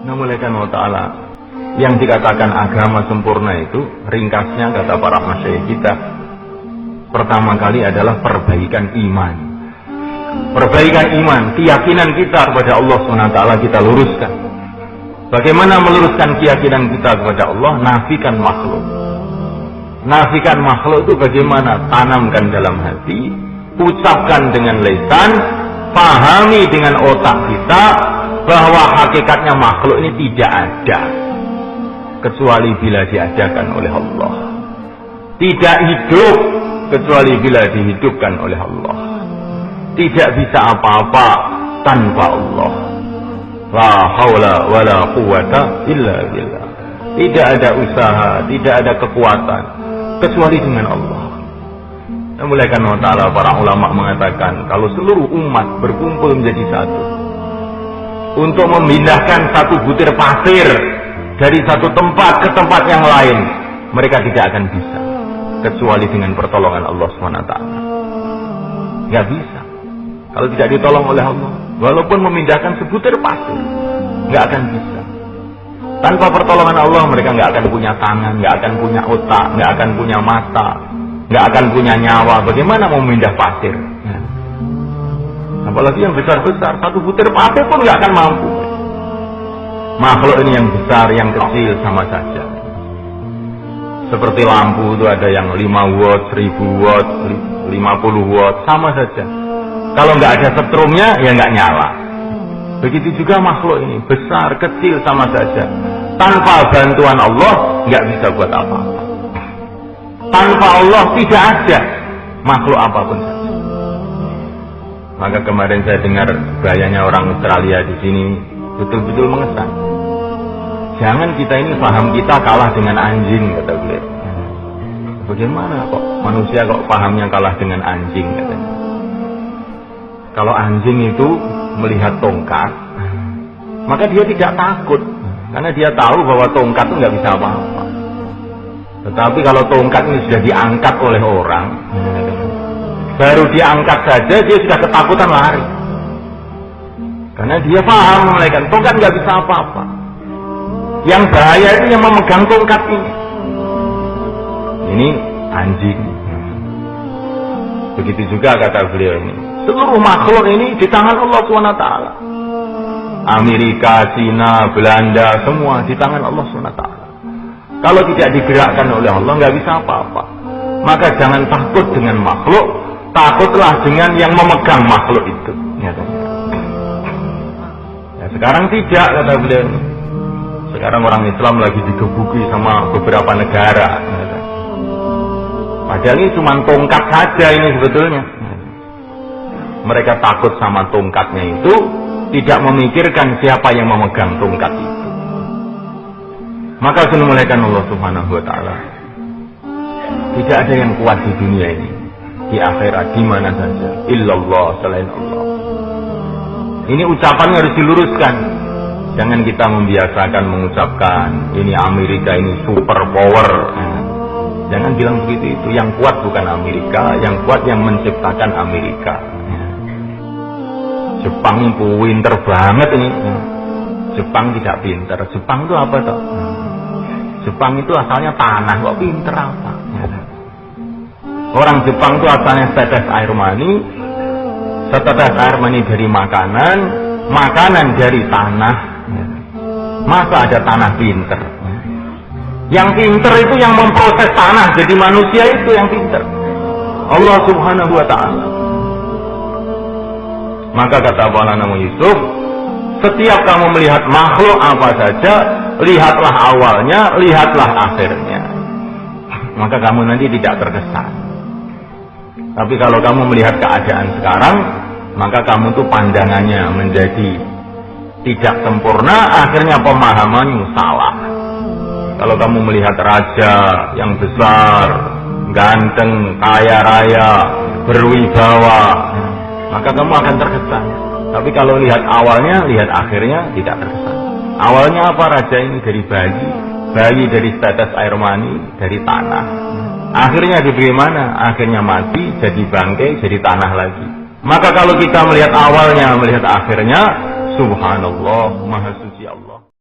Namulakan wa ta'ala, yang dikatakan agama sempurna itu ringkasnya kata para masyayikh kita, pertama kali adalah perbaikan iman. Perbaikan iman, keyakinan kita kepada Allah SWT kita luruskan. Bagaimana meluruskan keyakinan kita kepada Allah? Nafikan makhluk. Nafikan makhluk itu bagaimana? Tanamkan dalam hati, ucapkan dengan lisan, pahami dengan otak kita bahwa hakikatnya makhluk ini tidak ada kecuali bila diadakan oleh Allah. Tidak hidup kecuali bila dihidupkan oleh Allah. Tidak bisa apa-apa tanpa Allah. La haula wala quwwata illa billah. Tidak ada usaha, tidak ada kekuatan kecuali dengan Allah. Namulakan wa ta'ala, para ulama mengatakan kalau seluruh umat berkumpul menjadi satu untuk memindahkan satu butir pasir dari satu tempat ke tempat yang lain, mereka tidak akan bisa kecuali dengan pertolongan Allah SWT. Gak bisa kalau tidak ditolong oleh Allah. Walaupun memindahkan sebutir pasir, gak akan bisa. Tanpa pertolongan Allah mereka gak akan punya tangan, gak akan punya otak, gak akan punya mata, gak akan punya nyawa. Bagaimana mau memindah pasir? Apalagi yang besar-besar, satu butir pasir pun gak akan mampu. Makhluk ini yang besar, yang kecil sama saja. Seperti lampu itu ada yang 5 watt, 1000 watt, 50 watt, sama saja. Kalau nggak ada setrumnya, ya nggak nyala. Begitu juga makhluk ini, besar, kecil sama saja. Tanpa bantuan Allah, nggak bisa buat apa-apa. Tanpa Allah tidak ada makhluk apapun saja. Maka kemarin saya dengar gayanya orang Australia di sini betul-betul mengesan. Jangan kita ini paham kita kalah dengan anjing, kata beliau. Bagaimana kok manusia kok pahamnya kalah dengan anjing, katanya. Kalau anjing itu melihat tongkat, maka dia tidak takut, karena dia tahu bahwa tongkat itu nggak bisa apa-apa. Tetapi kalau tongkat ini sudah diangkat oleh orang, baru diangkat saja dia sudah ketakutan lari, karena dia paham menaikkan tongkat nggak bisa apa-apa. Yang bahaya itu yang memegang tongkat ini. Ini anjing. Begitu juga kata beliau ini. Seluruh makhluk ini di tangan Allah SWT. Amerika, Cina, Belanda, semua di tangan Allah SWT. Kalau tidak digerakkan oleh Allah, nggak bisa apa-apa. Maka jangan takut dengan makhluk, takutlah dengan yang memegang makhluk itu. Ya, sekarang tidak, kata beliau ini. Sekarang orang Islam lagi digebuki sama beberapa negara. Padahal ini cuma tongkat saja ini sebetulnya. Mereka takut sama tongkatnya itu, tidak memikirkan siapa yang memegang tongkat itu. Maka senulaikan Allah Subhanahu wa ta'ala. Tidak ada yang kuat di dunia ini, di akhirat, di mana saja, illallah, selain Allah. Ini ucapannya harus diluruskan. Jangan kita membiasakan mengucapkan ini Amerika ini super power. Jangan bilang begitu itu. Yang kuat bukan Amerika, yang kuat yang menciptakan Amerika. Jepang ini pinter banget ini. Jepang tidak pinter. Jepang itu apa toh? Jepang itu asalnya tanah, kok pinter apa? Orang Jepang itu asalnya setetes air mani, setetes air mani dari makanan, makanan dari tanah. Masa ada tanah pinter? Yang pinter itu yang memproses tanah jadi manusia, itu yang pinter. Allah Subhanahu wa ta'ala. Maka kata Maulana Yusuf, setiap kamu melihat makhluk apa saja, lihatlah awalnya, lihatlah akhirnya. Maka kamu nanti tidak terkesan. Tapi kalau kamu melihat keadaan sekarang, maka kamu tuh pandangannya menjadi tidak sempurna, akhirnya pemahamanmu salah. Kalau kamu melihat raja yang besar, ganteng, kaya raya, berwibawa, maka kamu akan terkesan. Tapi kalau lihat awalnya, lihat akhirnya, tidak terkesan. Awalnya apa? Raja ini dari bayi dari setetes air mani, dari tanah. Akhirnya bagaimana? Akhirnya mati, jadi bangkai, jadi tanah lagi. Maka kalau kita melihat awalnya, melihat akhirnya, subhanallah, maha suci Allah.